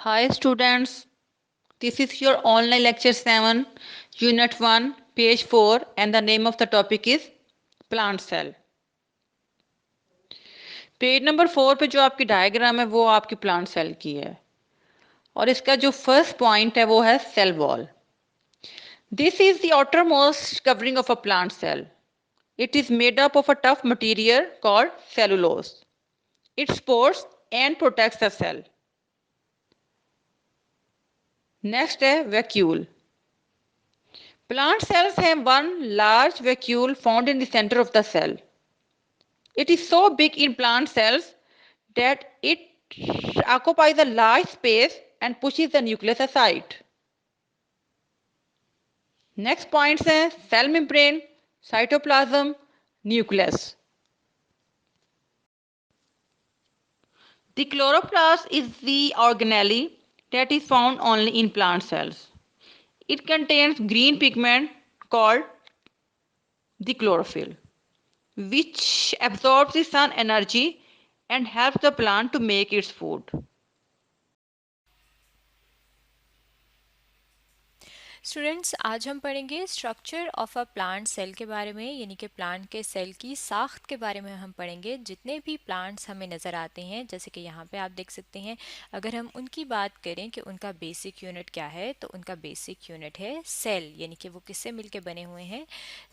Hi students, this is your online lecture 7, unit 1, page 4 and the name of the topic is plant cell. Page number 4 पे जो आपकी diagram है वो आपकी plant cell की है और इसका जो फर्स्ट पॉइंट है वो है cell wall. This is the outermost covering of a plant cell. It is made up of a tough material called cellulose. It supports and protects the cell. Next है vacuole. Plant cells have one large vacuole found in the center of the cell. It is so big in plant cells that it occupies a large space and pushes the nucleus aside. Next points हैं cell membrane, cytoplasm, nucleus. The chloroplast is the organelle that is found only in plant cells. It contains green pigment called the chlorophyll, which absorbs the sun energy and helps the plant to make its food. Students, आज हम पढ़ेंगे structure of a plant cell के बारे में, यानी कि plant के cell की साख्त के बारे में हम पढ़ेंगे. जितने भी प्लांट्स हमें नज़र आते हैं, जैसे कि यहाँ पे आप देख सकते हैं, अगर हम उनकी बात करें कि उनका बेसिक यूनिट क्या है, तो उनका बेसिक यूनिट है सेल, यानी कि वो किससे मिलके बने हुए हैं,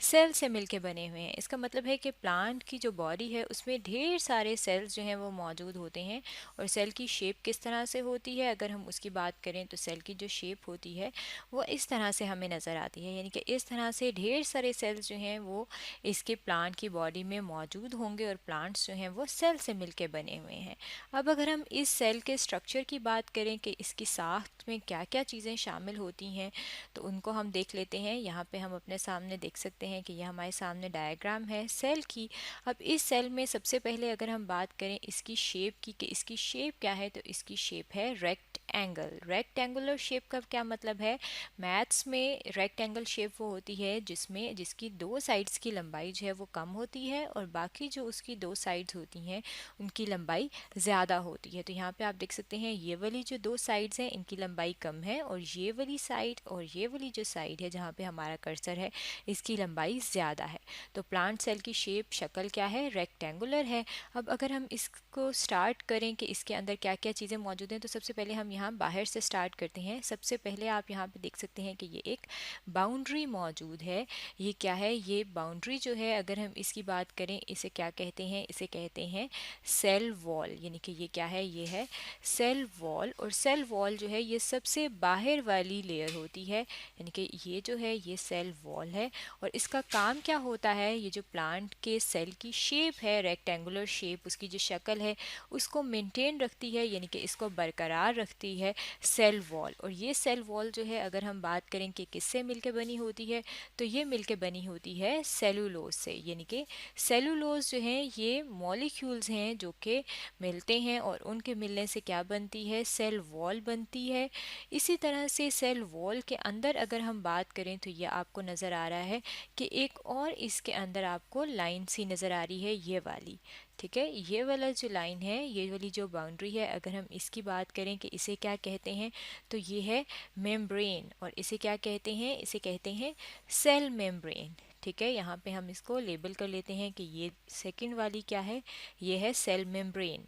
सेल से मिलके बने हुए हैं. इसका मतलब है कि प्लांट की जो बॉडी है उसमें ढेर सारे सेल्स जो हैं वो मौजूद होते हैं. और सेल की शेप किस तरह से होती है, अगर हम उसकी बात करें तो सेल की जो शेप होती है वो इस तरह से हमें नज़र आती है, यानी कि इस तरह से ढेर सारे सेल्स जो हैं वो इसके प्लांट की बॉडी में मौजूद होंगे और प्लांट्स जो हैं वो सेल से मिलके बने हुए हैं. अब अगर हम इस सेल के स्ट्रक्चर की बात करें कि इसकी साख्त में क्या क्या चीज़ें शामिल होती हैं, तो उनको हम देख लेते हैं. यहाँ पे हम अपने सामने देख सकते हैं कि यह हमारे सामने डायग्राम है सेल की. अब इस सेल में सबसे पहले अगर हम बात करें इसकी शेप की कि इसकी शेप क्या है, तो इसकी शेप है रेक्टेंगल. रेक्टेंगुलर शेप का क्या मतलब है, मैथ्स में रेक्टेंगल शेप वो होती है जिसकी दो साइड्स की लंबाई जो है वो कम होती है और बाकी जो उसकी दो साइड्स होती हैं उनकी लंबाई ज़्यादा होती है. तो यहाँ पे आप देख सकते हैं ये वाली जो दो साइड्स हैं इनकी लंबाई कम है और ये वाली साइड और ये वाली जो साइड है जहाँ पे हमारा कर्सर है इसकी लंबाई ज़्यादा है. तो प्लांट सेल की शेप शक्ल क्या है, रेक्टेंगुलर है. अब अगर हम इसको स्टार्ट करें कि इसके अंदर क्या क्या चीज़ें मौजूद हैं, तो सबसे पहले हम यहाँ बाहर से स्टार्ट करते हैं. सबसे पहले आप यहाँ पे देख सकते हैं कि ये एक बाउंड्री मौजूद है. ये क्या है, ये बाउंड्री जो है अगर हम इसकी बात करें इसे क्या कहते हैं, इसे कहते हैं सेल वॉल. यानी कि ये क्या है, ये है सेल वॉल. और सेल वॉल जो है ये सबसे बाहर वाली लेयर होती है, यानी कि ये जो है ये सेल वॉल है. और इसका काम क्या होता है, ये जो प्लांट के सेल की शेप है रेक्टेंगुलर शेप, उसकी जो शक्ल है उसको मेंटेन रखती है, यानी कि इसको बरकरार रखती है सेल वॉल. और ये सेल वॉल जो है अगर हम बात करें कि किससे मिलके बनी होती है, तो ये मिलके बनी होती है सेलुलोज से. यानी कि सेलुलोज जो हैं ये मॉलिक्यूल्स हैं जो कि मिलते हैं और उनके मिलने से क्या बनती है, सेल वॉल बनती है. इसी तरह से सेल वॉल के अंदर अगर हम बात करें तो ये आपको नज़र आ रहा है कि एक और इसके अंदर आपको लाइन सी नज़र आ रही है, ये वाली. ठीक है, ये वाला जो लाइन है, ये वाली जो बाउंड्री है, अगर हम इसकी बात करें कि इसे क्या कहते हैं, तो ये है मेम्ब्रेन. और इसे क्या कहते हैं, इसे कहते हैं सेल मेम्ब्रेन. ठीक है, यहाँ पे हम इसको लेबल कर लेते हैं कि ये सेकंड वाली क्या है, ये है सेल मेम्ब्रेन.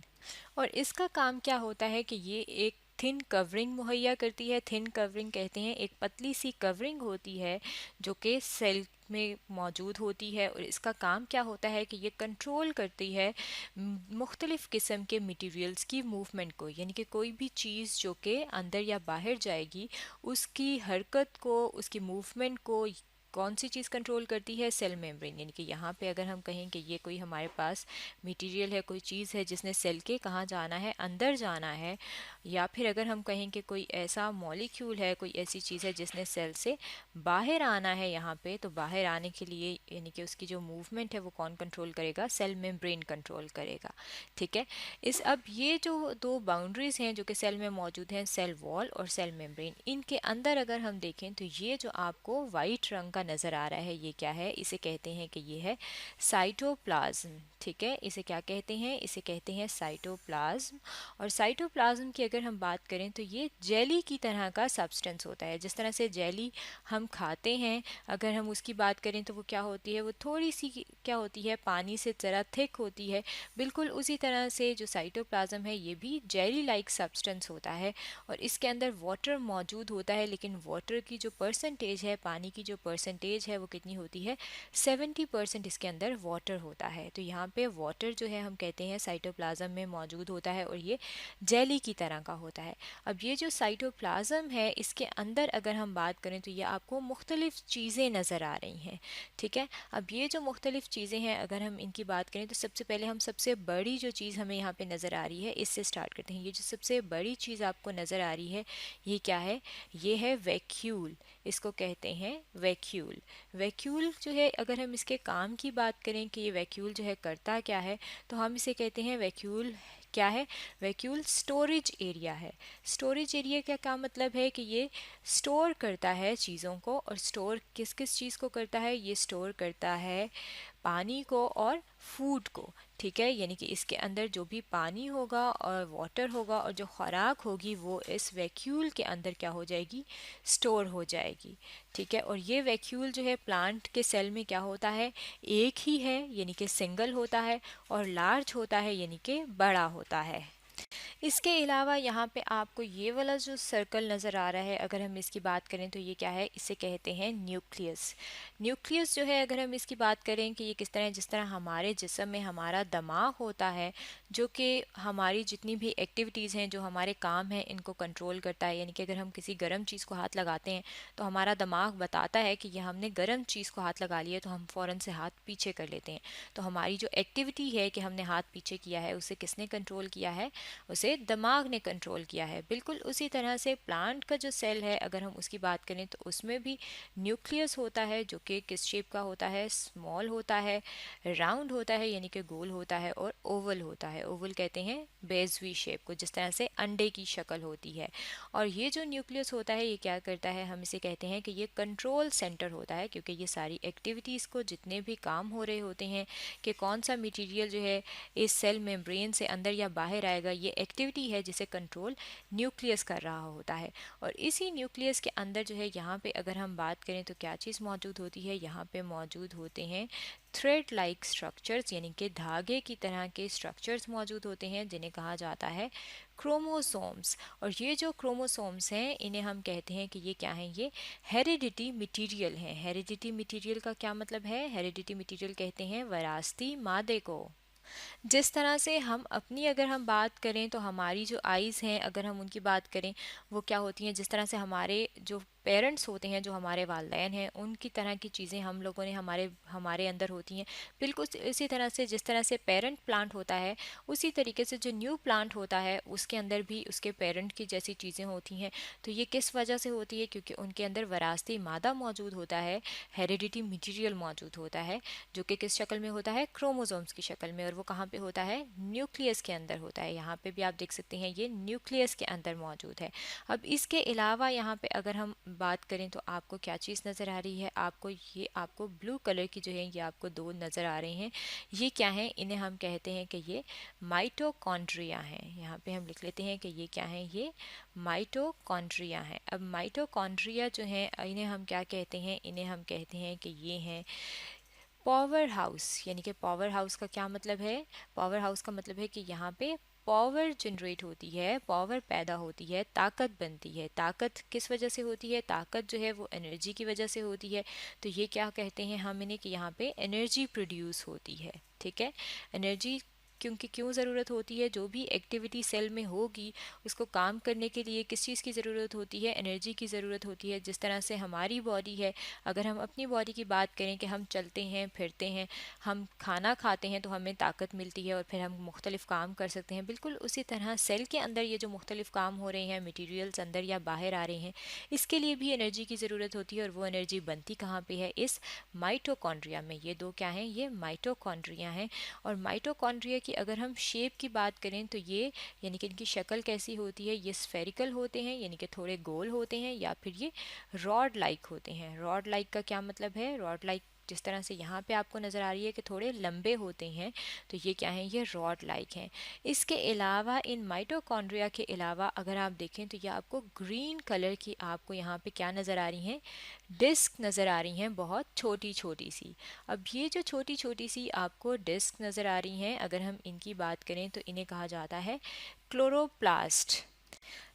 और इसका काम क्या होता है कि ये एक थिन कवरिंग मुहैया करती है. थिन कवरिंग कहते हैं एक पतली सी कवरिंग होती है जो कि सेल में मौजूद होती है. और इसका काम क्या होता है कि ये कंट्रोल करती है मुख्तलिफ़ किस्म के मटेरियल्स की मूवमेंट को, यानी कि कोई भी चीज़ जो कि अंदर या बाहर जाएगी उसकी हरकत को, उसकी मूवमेंट को कौन सी चीज़ कंट्रोल करती है, सेल मेम्ब्रेन. यानी कि यहाँ पे अगर हम कहें कि ये कोई हमारे पास मटेरियल है, कोई चीज़ है जिसने सेल के कहाँ जाना है, अंदर जाना है, या फिर अगर हम कहें कि कोई ऐसा मॉलिक्यूल है, कोई ऐसी चीज़ है जिसने सेल से बाहर आना है यहाँ पे, तो बाहर आने के लिए यानी कि उसकी जो मूवमेंट है वो कौन कंट्रोल करेगा, सेल मेम्ब्रेन कंट्रोल करेगा. ठीक है, अब ये जो दो बाउंड्रीज हैं जो कि सेल में मौजूद हैं, सेल वॉल और सेल मेम्ब्रेन, इनके अंदर अगर हम देखें तो ये जो आपको वाइट रंग का का नज़र आ रहा है ये क्या है, इसे कहते हैं कि ये है साइटोप्लाज्म। ठीक है, इसे क्या कहते हैं, इसे कहते हैं साइटोप्लाज्म। और साइटोप्लाज्म की अगर हम बात करें तो ये जेली की तरह का सब्सटेंस होता है। जिस तरह से जेली हम खाते हैं, अगर हम उसकी बात करें तो वो क्या होती है, वो थोड़ी सी क्या होती है, पानी से ज़रा थिक होती है। बिल्कुल उसी तरह से जो साइटोप्लाज्म है ये भी जेली लाइक सब्सटेंस होता है और इसके अंदर वाटर मौजूद होता है, लेकिन वाटर की जो परसेंटेज है, पानी की जो परसेंटेज है वो कितनी होती है, 70% इसके अंदर वाटर होता है। तो यहाँ पे वाटर जो है हम कहते हैं साइटोप्लाज्म में मौजूद होता है और ये जेली की तरह का होता है। अब ये जो साइटोप्लाज्म है इसके अंदर अगर हम बात करें तो ये आपको मुख्तलिफ चीज़ें नज़र आ रही हैं। ठीक है, अब ये जो मुख्तलिफ चीज़ें हैं अगर हम इनकी बात करें तो सबसे पहले हम सबसे बड़ी जो चीज़ हमें यहाँ पे नज़र आ रही है इससे स्टार्ट करते हैं। ये जो सबसे बड़ी चीज़ आपको नज़र आ रही है ये क्या है, ये है वैक्यूल। इसको कहते हैं वैक्यूल। वैक्यूल जो है अगर हम इसके काम की बात करें कि ये वैक्यूल जो है करता क्या है, तो हम इसे कहते हैं वैक्यूल क्या है, वैक्यूल स्टोरेज एरिया है। स्टोरेज एरिया का क्या मतलब है कि ये स्टोर करता है चीज़ों को, और स्टोर किस किस चीज़ को करता है, ये स्टोर करता है पानी को और फूड को। ठीक है, यानी कि इसके अंदर जो भी पानी होगा और वाटर होगा और जो खुराक होगी वो इस वैक्यूल के अंदर क्या हो जाएगी, स्टोर हो जाएगी। ठीक है, और ये वैक्यूल जो है प्लांट के सेल में क्या होता है, एक ही है यानी कि सिंगल होता है, और लार्ज होता है यानी कि बड़ा होता है। इसके अलावा यहाँ पे आपको ये वाला जो सर्कल नज़र आ रहा है अगर हम इसकी बात करें तो ये क्या है, इसे कहते हैं न्यूक्लियस। न्यूक्लियस जो है अगर हम इसकी बात करें कि ये किस तरह, जिस तरह हमारे जिस्म में हमारा दिमाग होता है जो कि हमारी जितनी भी एक्टिविटीज़ हैं, जो हमारे काम हैं, इनको कंट्रोल करता है। यानी कि अगर हम किसी गर्म चीज़ को हाथ लगाते हैं तो हमारा दिमाग बताता है कि यह हमने गर्म चीज़ को हाथ लगा लिया, तो हम फ़ौरन से हाथ पीछे कर लेते हैं। तो हमारी जो एक्टिविटी है कि हमने हाथ पीछे किया है उसे किसने कंट्रोल किया है, उसे दिमाग ने कंट्रोल किया है। बिल्कुल उसी तरह से प्लांट का जो सेल है अगर हम उसकी बात करें तो उसमें भी न्यूक्लियस होता है जो कि किस शेप का होता है, स्मॉल होता है, राउंड होता है यानी कि गोल होता है, और ओवल होता है। ओवल कहते हैं बेजवी शेप को, जिस तरह से अंडे की शक्ल होती है। और ये जो न्यूक्लियस होता है ये क्या करता है, हम इसे कहते हैं कि ये कंट्रोल सेंटर होता है, क्योंकि ये सारी एक्टिविटीज़ को, जितने भी काम हो रहे होते हैं कि कौन सा मटेरियल जो है इस सेल मेम्ब्रेन से अंदर या बाहर आएगा, ये एक्टिविटी है जिसे कंट्रोल न्यूक्लियस कर रहा होता है। और इसी न्यूक्लियस के अंदर जो है यहाँ पे अगर हम बात करें तो क्या चीज़ मौजूद होती है, यहाँ पे मौजूद होते हैं थ्रेड लाइक स्ट्रक्चर्स, यानी कि धागे की तरह के स्ट्रक्चर्स मौजूद होते हैं जिन्हें कहा जाता है क्रोमोसोम्स। और ये जो क्रोमोसोम्स हैं इन्हें हम कहते हैं कि ये क्या हैं, ये हेरिडिटी मटेरियल हैं। हेरिडिटी मटेरियल का क्या मतलब है, हेरिडिटी मटेरियल कहते हैं विरासती मादे को। जिस तरह से हम अपनी अगर हम बात करें तो हमारी जो आइज़ हैं अगर हम उनकी बात करें वो क्या होती हैं, जिस तरह से हमारे जो पेरेंट्स होते हैं, जो हमारे वालिदैन हैं, उनकी तरह की चीज़ें हम लोगों ने हमारे हमारे अंदर होती हैं। बिल्कुल इसी तरह से जिस तरह से पेरेंट प्लांट होता है उसी तरीके से जो न्यू प्लांट होता है उसके अंदर भी उसके पेरेंट की जैसी चीज़ें होती हैं। तो ये किस वजह से होती है, क्योंकि उनके अंदर विरासती मादा मौजूद होता है, हेरिडिटी मटीरियल मौजूद होता है, जो कि किस शक्ल में होता है, क्रोमोसोम्स की शक्ल में। और वो कहाँ पे होता है, न्यूक्लियस के अंदर होता है। यहाँ पे भी आप देख सकते हैं ये न्यूक्लियस के अंदर मौजूद है। अब इसके अलावा यहाँ पे अगर हम बात करें तो आपको क्या चीज़ नज़र आ रही है, आपको ब्लू कलर की जो है ये आपको दो नज़र आ रहे हैं। ये क्या है, इन्हें हम कहते हैं कि ये माइटोकॉन्ड्रिया हैं। यहाँ पे हम लिख लेते हैं कि ये क्या है, ये माइटोकॉन्ड्रिया हैं। अब माइटोकॉन्ड्रिया जो हैं इन्हें हम क्या कहते हैं, इन्हें हम कहते हैं कि ये हैं पावर हाउस। यानी कि पावर हाउस का क्या मतलब है, पावर हाउस का मतलब है कि यहाँ पे पावर जनरेट होती है, पावर पैदा होती है, ताकत बनती है। ताकत किस वजह से होती है, ताकत जो है वो एनर्जी की वजह से होती है। तो ये क्या कहते हैं हम इन्हें कि यहाँ पे एनर्जी प्रोड्यूस होती है। ठीक है, एनर्जी क्योंकि क्यों ज़रूरत होती है, जो भी एक्टिविटी सेल में होगी उसको काम करने के लिए किस चीज़ की ज़रूरत होती है, एनर्जी की ज़रूरत होती है। जिस तरह से हमारी बॉडी है, अगर हम अपनी बॉडी की बात करें कि हम चलते हैं फिरते हैं, हम खाना खाते हैं तो हमें ताकत मिलती है और फिर हम मुख्तलिफ़ काम कर सकते हैं। बिल्कुल उसी तरह सेल के अंदर ये जो मुख्तलिफ़ काम हो रहे हैं, मटीरियल्स अंदर या बाहर आ रहे हैं, इसके लिए भी एनर्जी की ज़रूरत होती है। और वो एनर्जी बनती कहाँ पे है, इस माइटोकॉन्ड्रिया में। ये दो क्या हैं, ये माइटोकॉन्ड्रिया हैं। और माइटोकॉन्ड्रिया की कि अगर हम शेप की बात करें तो ये यानी कि इनकी शक्ल कैसी होती है, ये स्फेरिकल होते हैं यानी कि थोड़े गोल होते हैं, या फिर ये रॉड लाइक होते हैं। रॉड लाइक का क्या मतलब है? रॉड लाइक जिस तरह से यहाँ पे आपको नज़र आ रही है कि थोड़े लंबे होते हैं, तो ये क्या है? ये रॉड लाइक हैं। इसके अलावा इन माइटोकॉन्ड्रिया के अलावा अगर आप देखें तो ये आपको ग्रीन कलर की आपको यहाँ पे क्या नज़र आ रही हैं? डिस्क नज़र आ रही हैं, बहुत छोटी छोटी सी। अब ये जो छोटी छोटी सी आपको डिस्क नज़र आ रही हैं, अगर हम इनकी बात करें तो इन्हें कहा जाता है क्लोरोप्लास्ट।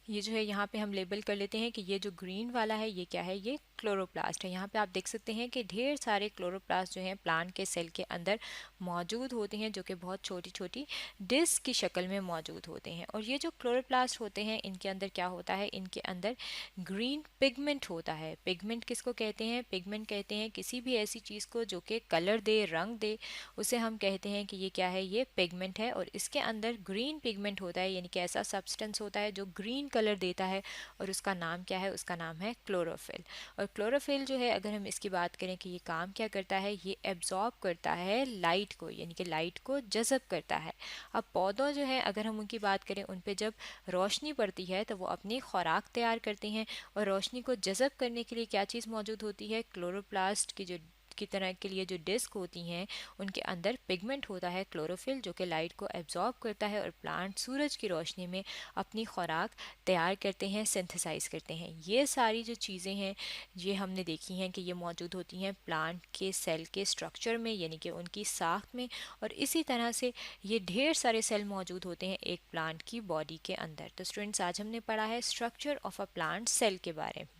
ये जो है यहाँ पे हम लेबल कर लेते हैं कि ये जो ग्रीन वाला है ये क्या है? ये क्लोरोप्लास्ट है। यहाँ पे आप देख सकते हैं कि ढेर सारे क्लोरोप्लास्ट जो हैं प्लांट के सेल के अंदर मौजूद होते हैं, जो कि बहुत छोटी छोटी डिस्क की शक्ल में मौजूद होते हैं। और ये जो क्लोरोप्लास्ट होते हैं इनके अंदर क्या होता है? इनके अंदर ग्रीन पिगमेंट होता है। पिगमेंट किसको कहते हैं? पिगमेंट कहते हैं किसी भी ऐसी चीज़ को जो कि कलर दे, रंग दे, उसे हम कहते हैं कि ये क्या है? ये पिगमेंट है। और इसके अंदर ग्रीन पिगमेंट होता है, यानी कि ऐसा सब्सटेंस होता है जो ग्रीन कलर देता है, और उसका नाम क्या है? उसका नाम है क्लोरोफिल। और क्लोरोफिल जो है अगर हम इसकी बात करें कि ये काम क्या करता है, ये एब्जॉर्ब करता है लाइट को, यानी कि लाइट को जज़ब करता है। अब पौधों जो है अगर हम उनकी बात करें, उन पे जब रोशनी पड़ती है तो वो अपनी खुराक तैयार करते हैं, और रोशनी को जज़ब करने के लिए क्या चीज़ मौजूद होती है? क्लोरोप्लास्ट की जो की तरह के लिए जो डिस्क होती हैं उनके अंदर पिगमेंट होता है क्लोरोफिल, जो कि लाइट को एब्जॉर्ब करता है, और प्लांट सूरज की रोशनी में अपनी खुराक तैयार करते हैं, सिंथेसाइज करते हैं। ये सारी जो चीज़ें हैं ये हमने देखी हैं कि ये मौजूद होती हैं प्लांट के सेल के स्ट्रक्चर में, यानी कि उनकी साख्त में। और इसी तरह से ये ढेर सारे सेल मौजूद होते हैं एक प्लांट की बॉडी के अंदर। तो स्टूडेंट्स, आज हमने पढ़ा है structure of a plant cell के बारे में।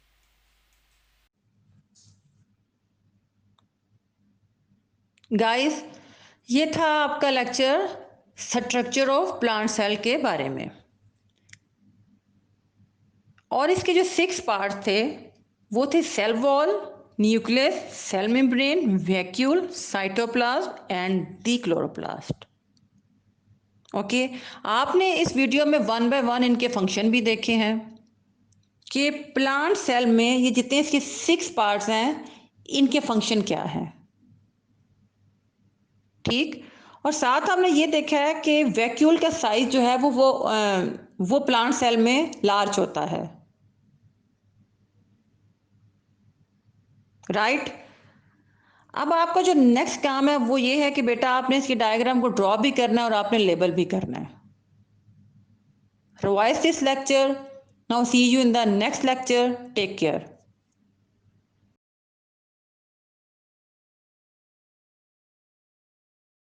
गाइस, ये था आपका lecture structure of plant cell के बारे में, और इसके जो 6 पार्ट थे वो थे cell wall, nucleus, cell membrane, vacuole, cytoplasm and the chloroplast. Okay, आपने इस वीडियो में 1 बाय 1 इनके फंक्शन भी देखे हैं कि प्लांट सेल में ये जितने इसके 6 पार्ट्स हैं इनके फंक्शन क्या हैं। ठीक, और साथ हमने ये देखा है कि वैक्यूल का साइज जो है वो प्लांट सेल में लार्ज होता है, राइट। अब आपका जो नेक्स्ट काम है वो ये है कि बेटा आपने इसकी डायग्राम को ड्रॉ भी करना है और आपने लेबल भी करना है। Revise this lecture. Now see you in the next lecture. Take care.